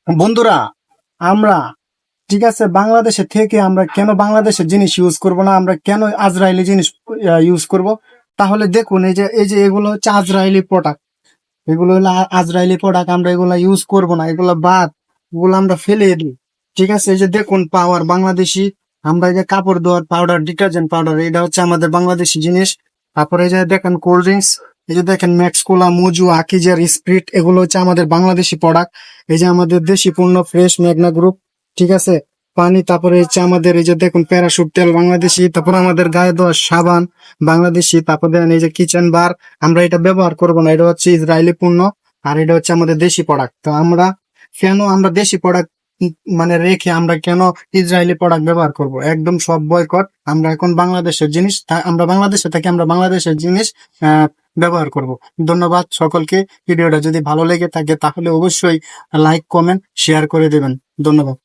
বন্ধুরা, আমরা ঠিক আছে বাংলাদেশে থেকে আমরা কেন বাংলাদেশের জিনিস ইউজ করব না, আমরা কেন আজরাইলি জিনিস ইউজ করব? তাহলে দেখুন, এই যে এগুলো হচ্ছে আজরাইলি প্রোডাক্ট। এগুলো হলো আজরাইলি প্রোডাক্ট, আমরা এগুলা ইউজ করব না, এগুলো বাদ, এগুলো আমরা ফেলে দিই। ঠিক আছে, এই যে দেখুন পাওয়ার বাংলাদেশি, আমরা এই যে কাপড় ধোয়ার পাউডার, ডিটারজেন্ট পাউডার, এটা হচ্ছে আমাদের বাংলাদেশি জিনিস। তারপরে এই যে দেখেন কোল্ড ড্রিঙ্কস, এই যে দেখেন ম্যাক্স কোলা, মজু, আকিজের স্প্রিট, এগুলো হচ্ছে আমাদের বাংলাদেশি প্রোডাক্ট। এই যে আমাদের দেশি পণ্য ফ্রেশ মেঘনা গ্রুপ। ঠিক আছে, পানি, তারপরে হচ্ছে আমাদের এই যে দেখুন প্যারাশুট তেল বাংলাদেশি, তারপর আমাদের গায়ে দেওয়ার সাবান বাংলাদেশি, তারপর দেখেন এই যে কিচেন বার, আমরা এটা ব্যবহার করব না, এটা হচ্ছে ইসরায়েলি পণ্য। আর এটা হচ্ছে আমাদের দেশি প্রোডাক্ট। তো আমরা দেশি প্রোডাক্ট মানে রেখে আমরা কেন ইসরায়েলি প্রোডাক্ট ব্যবহার করব? একদম সব বয়কট। আমরা এখন বাংলাদেশের জিনিস, আমরা বাংলাদেশে থাকি, আমরা বাংলাদেশের জিনিস আহ ব্যবহার করব। ধন্যবাদ সকলকে। ভিডিওটা যদি ভালো লেগে থাকে তাহলে অবশ্যই লাইক, কমেন্ট, শেয়ার করে দেবেন। ধন্যবাদ।